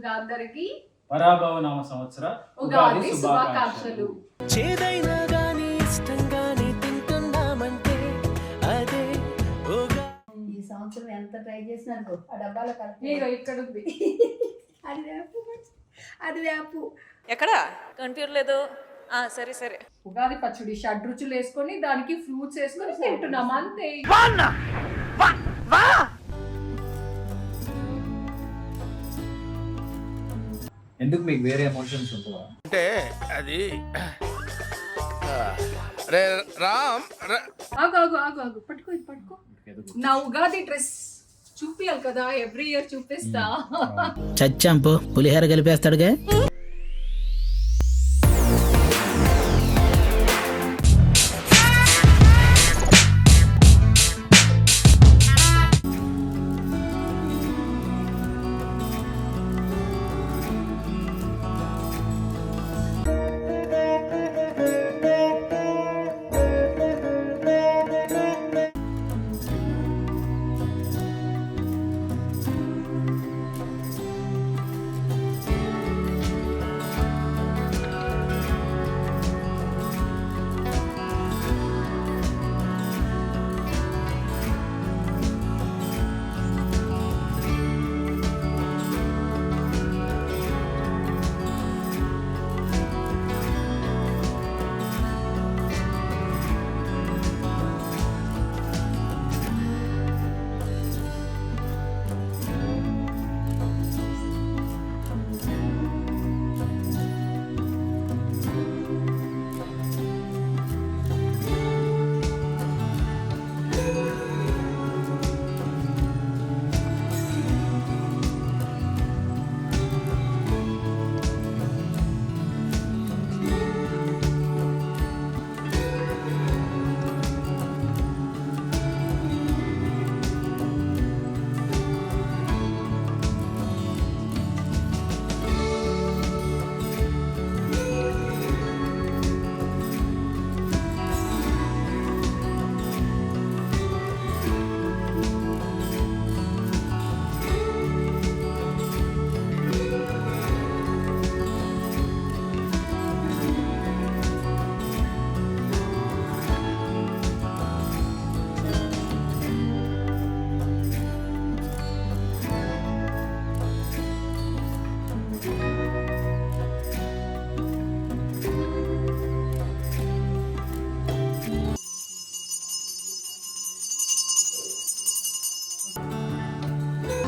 ముందుగా అందరికి పరాభవ నామ సంవత్సర ఉగాది శుభాకాంక్షలు. చేదైనా గాని ఇష్టంగానే తింటున్నామంటే అదే ఈ సంవత్సరం ఎంత ట్రై చేసినాను ఆ డబ్బాలో ఇగో ఇక్కడ ఉంది. అది వేపు ఎక్కడ కనిపించలేదు. సరే సరే. ఉగాది పచ్చడి షడ్రుచులు వేసుకొని దానికి ఫ్రూట్స్ వేసుకొని తింటున్నాం అంతే. ఎందుకు మీకు వేరే ఎమోషన్స్ ఉంటుందా? అంటే అది రే రామ్ ఆగు ఆగు ఆగు ఆగు పట్టుకో ఇది పట్టుకో. నా ఉగాది డ్రెస్ చూపియాలి కదా, ఎవ్రీ ఇయర్ చూపిస్తా. చచ్చాంపు పులిహోర కలిపేస్తాడుగా.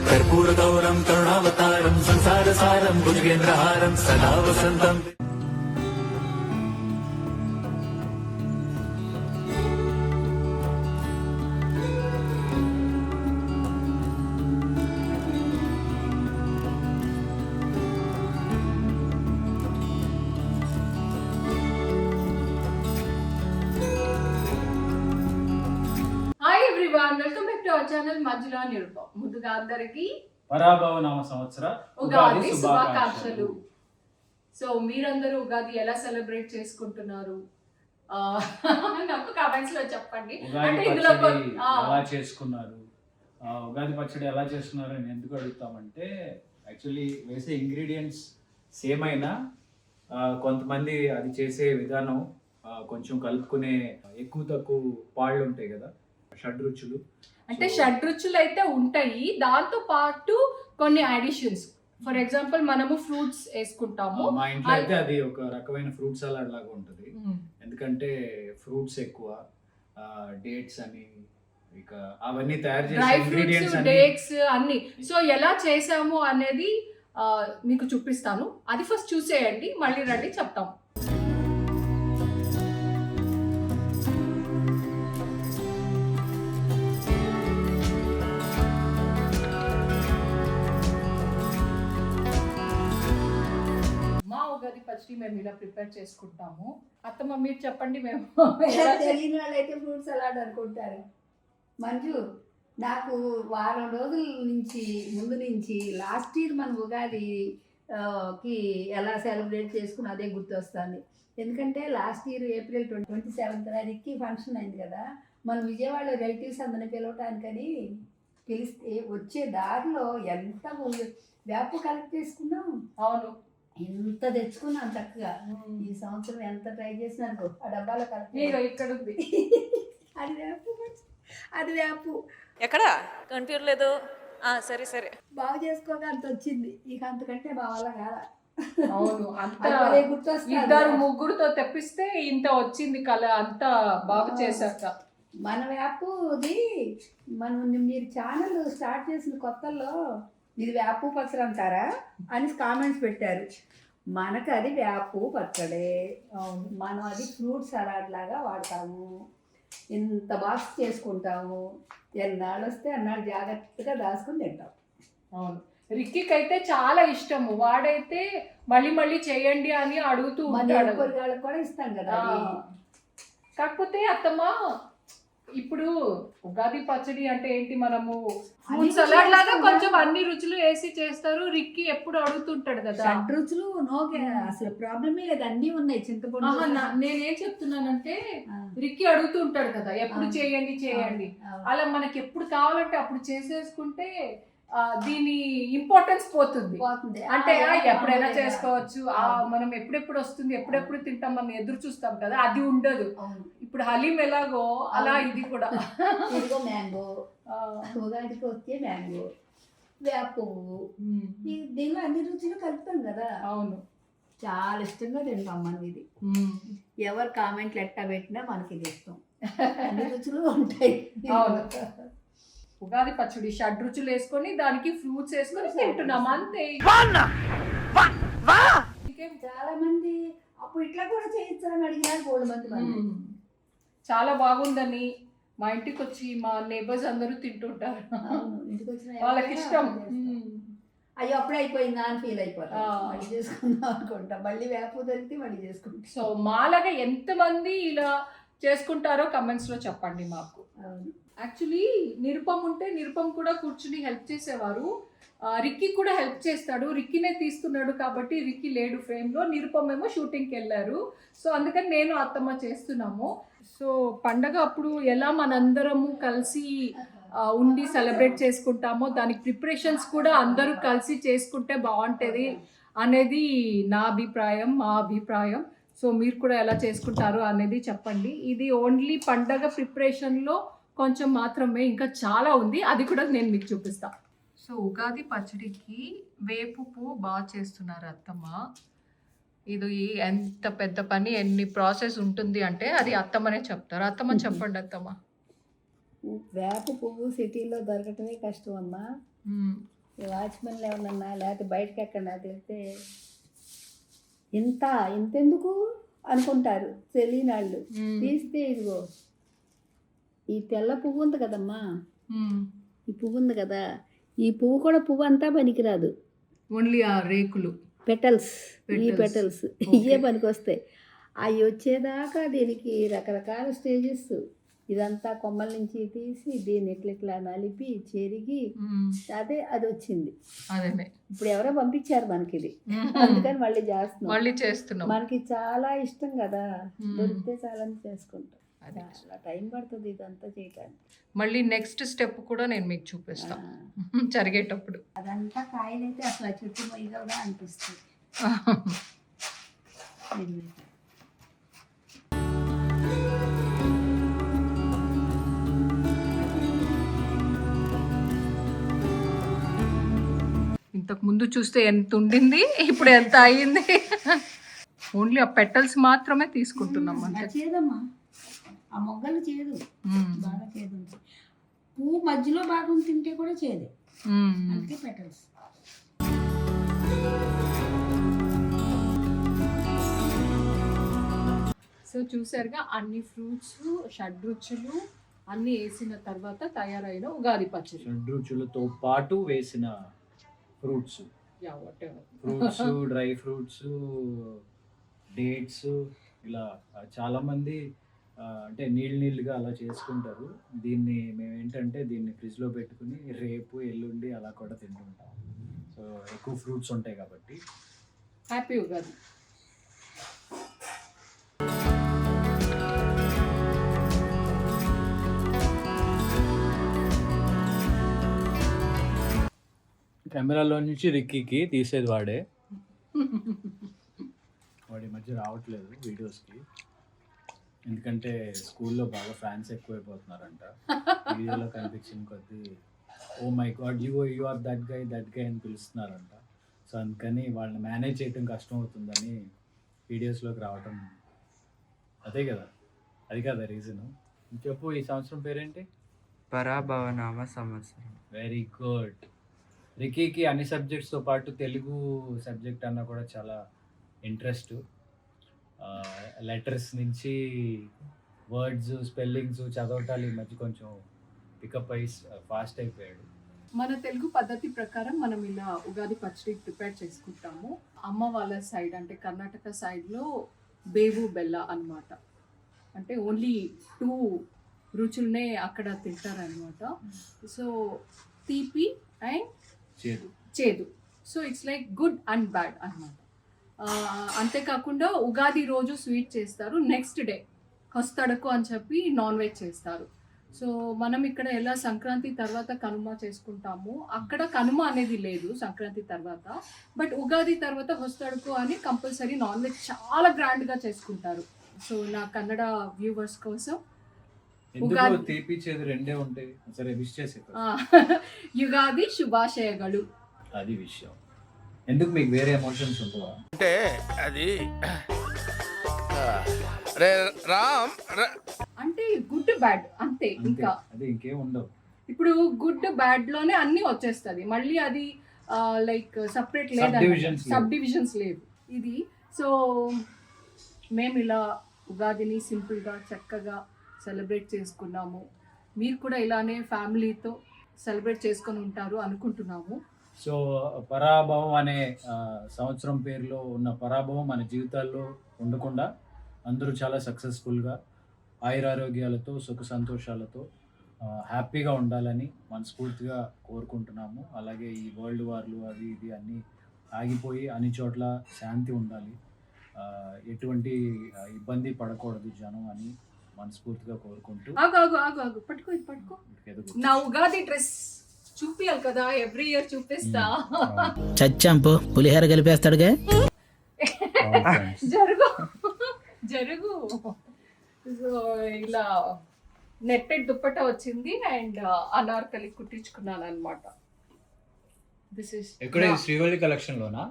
कर्पूरगौरं करुणावतारं संसारसारं भुजगेन्द्रहारं सदा वसन्तम्. Hi everyone, welcome back to our channel Manjula Nirupa. ముందుగా అందరికి పరాభవ నామ సంవత్సర ఉగాది శుభాకాంక్షలు. సో మీరందరూ ఉగాది ఎలా సెలబ్రేట్ చేసుకుంటున్నారు నాకు కామెంట్స్ లో చెప్పండి. ఉగాది పచ్చడి ఎలా చేసుకున్నారు, ఉగాది పచ్చడి ఎలా చేస్తున్నారు అని ఎందుకు అడుగుతామంటే, యాక్చువల్లీ వేసే ఇంగ్రీడియంట్స్ సేమ్ అయినా కొంతమంది అది చేసే విధానం కొంచెం కలుపుకునే ఎక్కువ తక్కువ పాళ్ళు ఉంటాయి కదా, షడ్రుచులు. అంటే షడ్రుచులు అయితే ఉంటాయి, దాంతో పాటు కొన్ని అడిషన్స్. ఫర్ ఎగ్జాంపుల్ మనము ఫ్రూట్స్ వేసుకుంటాము. మా ఇంట్లో అయితే అది ఒక రకమైన ఫ్రూట్ సలాడ్ లాగా ఉంటుంది. ఎందుకంటే ఫ్రూట్స్ ఎక్కువ, డేట్స్ అని ఇక అవన్నీ తయారు చేసే ఇంగ్రీడియంట్స్, డేట్స్ అన్ని. సో ఎలా చేసాము అనేది మీకు చూపిస్తాను. అది ఫస్ట్ చూసేయండి, మళ్ళీ రండి చెప్తాం. ఉగాది పచ్చడి మేము ఇలా ప్రిపేర్ చేసుకుంటాము. అత్తమ్మ మీరు చెప్పండి. మేము తెలియని వాళ్ళు అయితే ఫ్రూట్ సలాడ్ అనుకుంటారు. మంజు, నాకు వారం రోజుల నుంచి ముందు నుంచి లాస్ట్ ఇయర్ మన ఉగాదికి ఎలా సెలబ్రేట్ చేసుకుని అదే గుర్తొస్తుంది. ఎందుకంటే లాస్ట్ ఇయర్ ఏప్రిల్ 27th తారీఖుకి ఫంక్షన్ అయింది కదా. మన విజయవాడ రిలేటివ్స్ అందరిని పిలవటానికని పిలిస్తే వచ్చే దారిలో ఎంత వేపు కలెక్ట్ చేసుకున్నాం. అవును. ఎంత తెచ్చుకున్నాం చక్కగా. ఈ సంవత్సరం ఎంత ట్రై చేసినాను ఆ డబ్బాలో కలెక్ట్. ఇక్కడ ఉంది. అది వేపు, అది వేపు. ఎక్కడ కనిపించలేదు. సరే సరే. బాగు చేసుకోక అంత వచ్చింది. ఇక అంతకంటే మా వల్ల కాదా. అవును. అంత గుర్తొస్తుంది. 2-3తో తెప్పిస్తే ఇంత వచ్చింది కళ. అంత బాగా చేశాక మన వేపుది మీరు ఛానల్ స్టార్ట్ చేసిన కొత్తల్లో ఇది వేపు పచ్చడి అంటారా అని కామెంట్స్ పెట్టారు. మనకు అది వేపు పచ్చడే. మనం అది ఫ్రూట్ సలాడ్ లాగా వాడతాము. ఇంత బాక్స్ చేసుకుంటాము. ఎన్నాళ్ళు వస్తే అన్నాడు జాగ్రత్తగా దాచుకుని తింటాం. అవును. రిక్కీకి అయితే చాలా ఇష్టము. వాడైతే మళ్ళీ మళ్ళీ చేయండి అని అడుగుతూ ఉంటాడు. వాళ్ళకి కూడా ఇస్తాం కదా. కాకపోతే అత్తమ్మ ఇప్పుడు ఉగాది పచ్చడి అంటే ఏంటి, మనము ఫ్రూట్ సలాడ్ లాగా కొంచెం అన్ని రుచులు వేసి చేస్తారు. రిక్కీ ఎప్పుడు అడుగుతుంటాడు కదా. రుచులు నోకే అసలు ప్రాబ్లమే లేదు, అన్నీ ఉన్నాయి. చింతపండు. నేనేం చెప్తున్నానంటే రిక్కీ అడుగుతూ ఉంటాడు కదా ఎప్పుడు చేయండి చేయండి. అలా మనకి ఎప్పుడు కావాలంటే అప్పుడు చేసేసుకుంటే దీని ఇంపార్టెన్స్ పోతుంది. అంటే ఎప్పుడైనా చేసుకోవచ్చు, మనం ఎప్పుడెప్పుడు వస్తుంది ఎప్పుడెప్పుడు తింటాం మనం ఎదురు చూస్తాం కదా, అది ఉండదు. ఇప్పుడు హలీం ఎలాగో అలా ఇది కూడా. ఇదిగో మ్యాంగో, ఉగాదికి వచ్చే మ్యాంగో, వేప పువ్వు, దీనిలో అన్ని రుచులు కలుపుతాం కదా. అవును. చాలా ఇష్టంగా తింటాం మనం ఇది. ఎవరు కామెంట్లు ఎట్టా పెట్టినా మనకి ఇది ఇష్టం. అన్ని రుచులు ఉంటాయి. అవును. ఉగాది పచ్చడి 6 రుచులు వేసుకొని దానికి ఫ్రూట్స్ వేసుకొని తింటున్నాం అంతే. చాలా మంది అప్పుడు ఇట్లా కూడా చేయించాలని అడిగినారు 3 మంది. చాలా బాగుందని మా ఇంటికి వచ్చి మా నేబర్స్ అందరూ తింటుంటారు. ఇంటికి వచ్చిన వాళ్ళకి ఇష్టం. అయ్యో అప్పుడే అయిపోయిందా అని ఫీల్ అయిపోతాం. మళ్ళీ చేసుకుందాం అనుకుంటా. మళ్ళీ వేపు దొరికితే మళ్ళీ చేసుకుంటాం. సో మాలాగా ఎంతమంది ఇలా చేసుకుంటారో కమెంట్స్ లో చెప్పండి మాకు. యాక్చువల్లీ నిరుపం ఉంటే నిరుపం కూడా కూర్చుని హెల్ప్ చేసేవారు. రిక్కీ కూడా హెల్ప్ చేస్తాడు. రిక్కీనే తీస్తున్నాడు కాబట్టి రిక్కీ లేడు ఫ్రేమ్లో. నిరుపం ఏమో షూటింగ్కి వెళ్ళారు. సో అందుకని నేను అత్తమ్మ చేస్తున్నాము. సో పండగ అప్పుడు ఎలా మనందరము కలిసి ఉండి సెలబ్రేట్ చేసుకుంటామో దానికి ప్రిపరేషన్స్ కూడా అందరూ కలిసి చేసుకుంటే బాగుంటుంది అనేది నా అభిప్రాయం, మా అభిప్రాయం. సో మీరు కూడా ఎలా చేసుకుంటారు అనేది చెప్పండి. ఇది ఓన్లీ పండగ ప్రిపరేషన్లో కొంచెం మాత్రమే, ఇంకా చాలా ఉంది, అది కూడా నేను మీకు చూపిస్తా. సో ఉగాది పచ్చడికి వేపు పువ్వు బాగా చేస్తున్నారు అత్తమ్మ. ఇది ఎంత పెద్ద పని, ఎన్ని ప్రాసెస్ ఉంటుంది అంటే అది అత్తమ్మనే చెప్తారు. అత్తమ్మ చెప్పండి అత్తమ్మ. వేప పువ్వు సిటీలో దొరకటమే కష్టం అమ్మా. వాచ్మెన్లు ఏమన్నా లేకపోతే బయటకి ఎక్కడన్నా తెలిస్తే ఇంతెందుకు అనుకుంటారు తెలియని వాళ్ళు. తీస్తే ఇదిగో ఈ తెల్ల పువ్వు ఉంది కదమ్మా, ఈ పువ్వు ఉంది కదా, ఈ పువ్వు కూడా పువ్వు అంతా పనికిరాదు. ఓన్లీ ఆ రేకులు, పెటల్స్, ఈ పెటల్స్ ఇవే పనికి వస్తాయి. అవి వచ్చేదాకా దీనికి రకరకాల స్టేజెస్. ఇదంతా కొమ్మల నుంచి తీసి దీన్ని ఇట్లా నలిపి చెరిగి అది వచ్చింది. ఇప్పుడు ఎవరో పంపించారు మనకి ఇది, అందుకని మళ్ళీ చేస్తున్నాం. మనకి చాలా ఇష్టం కదా, దొరికితే చాలా చేసుకుంటాం. చాలా టైం పడుతుంది ఇదంతా చేయడానికి. మళ్ళీ నెక్స్ట్ స్టెప్ కూడా నేను మీకు చూపిస్తాను జరిగేటప్పుడు. అదంతా కాయలైతే అసలు చెట్టు మొయ్యగా అనిపిస్తుంది. ఇంతకు ముందు చూస్తే ఎంత ఉండింది, ఇప్పుడు ఎంత అయ్యింది. ఓన్లీ ఆ పెటల్స్ మాత్రమే తీసుకుంటున్నాం. చేదమ్మా, ఆ మొగ్గలు చేదు, బాగా చేదు ఉంటుంది. పువ్వు మధ్యలో భాగం తింటే కూడా చేదే, అందుకే పెటల్స్. సో చూసారుగా అన్ని ఫ్రూట్స్, షడ్రుచులు అన్ని వేసిన తర్వాత తయారైన ఉగాది పచ్చడి. షడ్రుచులతో పాటు వేసిన ఫ్రూట్స్, డ్రై ఫ్రూట్స్, డేట్స్, ఇలా చాలామంది అంటే నీళ్ళుగా అలా చేసుకుంటారు. దీన్ని మేము ఏంటంటే దీన్ని ఫ్రిడ్జ్లో పెట్టుకుని రేపు ఎల్లుండి అలా కూడా తింటుంటాం. సో ఎక్కువ ఫ్రూట్స్ ఉంటాయి కాబట్టి. హ్యాపీ ఉగాది. కెమెరాలో నుంచి రిక్కీకి తీసేది వాడే. వాడి మధ్య రావట్లేదు వీడియోస్కి, ఎందుకంటే స్కూల్లో బాగా ఫ్యాన్స్ ఎక్కువైపోతున్నారంట. వీడియోలో కనిపించిన కొద్దీ oh my God you are that guy అని పిలుస్తున్నారంట. సో అందుకని వాళ్ళని మేనేజ్ చేయడం కష్టం అవుతుందని వీడియోస్లోకి రావటం. అదే కదా, అది కదా రీజను. చెప్పు, ఈ సంవత్సరం పేరేంటి? పరాభవనామ సంవత్సరం. Very good. రిక్కీకి అన్ని సబ్జెక్ట్స్తో పాటు తెలుగు సబ్జెక్ట్ అన్న కూడా చాలా ఇంట్రెస్ట్. లెటర్స్ నుంచి వర్డ్స్, స్పెల్లింగ్స్ చదవటాలు ఈ మధ్య కొంచెం పికప్ అయి ఫాస్ట్ అయిపోయాడు. మన తెలుగు పద్ధతి ప్రకారం మనం ఇలా ఉగాది పచ్చడి ప్రిపేర్ చేసుకుంటాము. అమ్మ వాళ్ళ సైడ్ అంటే కర్ణాటక సైడ్లో బేవు బెల్ల అన్నమాట. అంటే ఓన్లీ 2 రుచులనే అక్కడ తింటారనమాట. సో తీపి అండ్ చేదు. So it's like good and bad అన్నమాట. అంతేకాకుండా ఉగాది రోజు స్వీట్ చేస్తారు, నెక్స్ట్ డే కొస్తడకు అని చెప్పి నాన్ వెజ్ చేస్తారు. సో మనం ఇక్కడ ఎలా సంక్రాంతి తర్వాత కనుమ చేసుకుంటాము, అక్కడ కనుమ అనేది లేదు సంక్రాంతి తర్వాత. బట్ ఉగాది తర్వాత హొస్తడుకు అని కంపల్సరీ నాన్ వెజ్ చాలా గ్రాండ్గా చేసుకుంటారు. సో నా కన్నడ వ్యూవర్స్ కోసం ఎందుకు తీపి చేదు రెండే ఉంటాయి? సరే విష్ చేసే యుగాది శుభాశయಗಳು. అది విషయం. ఎందుకు మీకు వేరే ఎమోషన్స్ ఉండవా? అంటే అది రే రామ్ అంటే గుడ్ బ్యాడ్ అంతే, ఇంకా అది ఇంకేం ఉండవు. ఇప్పుడు గుడ్ బ్యాడ్ లోనే అన్ని వచ్చేస్తుంది, మళ్ళీ అది లైక్ సపరేట్ లేదు, సబ్ డివిజన్స్ లేదు ఇది. సో మేము ఇలా ఉగాదిని సింపుల్గా చక్కగా సెలబ్రేట్ చేసుకున్నాము. మీరు కూడా ఇలానే ఫ్యామిలీతో సెలబ్రేట్ చేసుకొని ఉంటారు అనుకుంటున్నాము. సో పరాభవం అనే సంవత్సరం పేరులో ఉన్న పరాభవం మన జీవితాల్లో ఉండకుండా అందరూ చాలా సక్సెస్ఫుల్గా ఆయురారోగ్యాలతో సుఖ సంతోషాలతో హ్యాపీగా ఉండాలని మనస్ఫూర్తిగా కోరుకుంటున్నాము. అలాగే ఈ వరల్డ్ వార్లు అవి ఇది అన్నీ ఆగిపోయి అన్ని చోట్ల శాంతి ఉండాలి, ఎటువంటి ఇబ్బంది పడకూడదు జనం అని మనస్ఫూర్తిగా కోరుకుంటూ. ఆగు పట్టుకో, ఇది పట్టుకో. నా ఉగాది డ్రెస్ చూపియాలి కదా, ఎవ్రీ ఇయర్ చూపిస్తా. చచ్చాంపు పులిహోర కలిపేస్తాడుగా. జరుగు. సో ఇలా నెట్టెడ్ దుప్పట వచ్చింది అండ్ అనార్కలి కుట్టించుకున్నాను అనమాట. దిస్ ఇస్ శ్రీవల్లి కలెక్షన్ లోనా?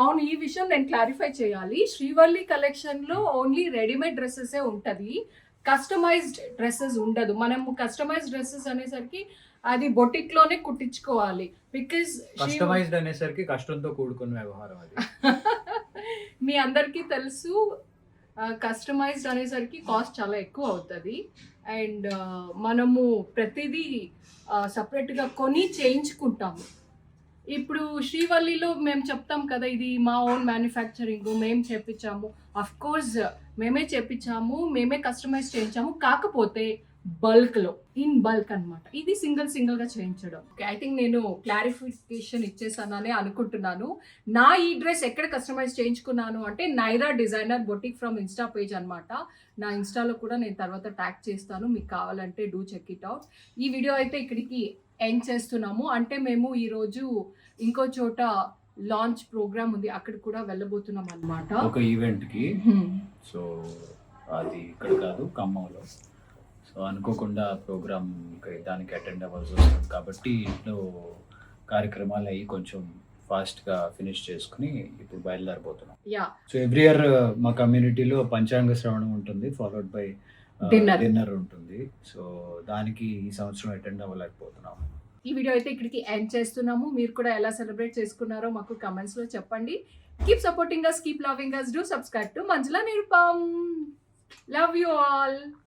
అవును, ఈ విషయం నేను క్లారిఫై చేయాలి. శ్రీవల్లి కలెక్షన్ లో ఓన్లీ రెడీమేడ్ డ్రెస్సెస్ ఉంటది, కస్టమైజ్డ్ డ్రెస్సెస్ ఉండదు. మనము కస్టమైజ్డ్ డ్రెస్సెస్ అనేసరికి అది బొటిక్ లోనే కుట్టించుకోవాలి. బికాజ్ కస్టమైజ్డ్ అనేసరికి కష్టంతో కూడుకున్న వ్యవహారం అది. మీ అందరికీ తెలుసు, కస్టమైజ్డ్ అనేసరికి కాస్ట్ చాలా ఎక్కువ అవుతుంది అండ్ మనము ప్రతిదీ సపరేట్గా కొని చేయించుకుంటాము. ఇప్పుడు శ్రీవల్లిలో మేము చెప్తాం కదా, ఇది మా ఓన్ మ్యానుఫ్యాక్చరింగ్, మేము చేపించాము. అఫ్ కోర్స్ మేమే చేపించాము, మేమే కస్టమైజ్ చేయించాము, కాకపోతే బల్క్లో ఇన్ బల్క్ అనమాట. ఇది సింగిల్గా చేయించడం. ఐ థింక్ నేను క్లారిఫికేషన్ ఇచ్చేసానని అనుకుంటున్నాను. నా ఈ డ్రెస్ ఎక్కడ కస్టమైజ్ చేయించుకున్నాను అంటే Naira designer boutique from Insta page అనమాట. నా ఇన్స్టాలో కూడా నేను తర్వాత ట్యాగ్ చేస్తాను, మీకు కావాలంటే డూ చెక్ ఇట్ అవుట్. ఈ వీడియో అయితే ఇక్కడికి ఎండ్ చేస్తున్నాము. అంటే మేము ఈరోజు ఇంకో చోట లాంచ్ ప్రోగ్రామ్ ఉంది, అక్కడ కూడా వెళ్ళబోతున్నాం అనమాట, ఒక ఈవెంట్కి. సో అది ఇక్కడ కాదు, ఖమ్మంలో. సో అనుకోకుండా ప్రోగ్రామ్ దానికి అటెండ్ అవ్వాల్సి వస్తుంది కాబట్టి ఇంట్లో కార్యక్రమాలు అయ్యి కొంచెం ఫాస్ట్గా ఫినిష్ చేసుకుని ఇప్పుడు బయలుదేరిపోతున్నాం. సో ఎవ్రీ ఇయర్ మా కమ్యూనిటీలో పంచాంగ శ్రవణం ఉంటుంది, ఫాలోడ్ బై డిన్నర్ ఉంటుంది. సో దానికి ఈ సంవత్సరం అటెండ్ అవ్వలేకపోతున్నాము. ఈ వీడియో అయితే ఇక్కడికి ఎండ్ చేస్తున్నాము. మీరు కూడా ఎలా సెలబ్రేట్ చేసుకున్నారో మాకు కమెంట్స్లో చెప్పండి. Keep supporting us, keep loving us, do subscribe to Manjula Nirupam. Love you all.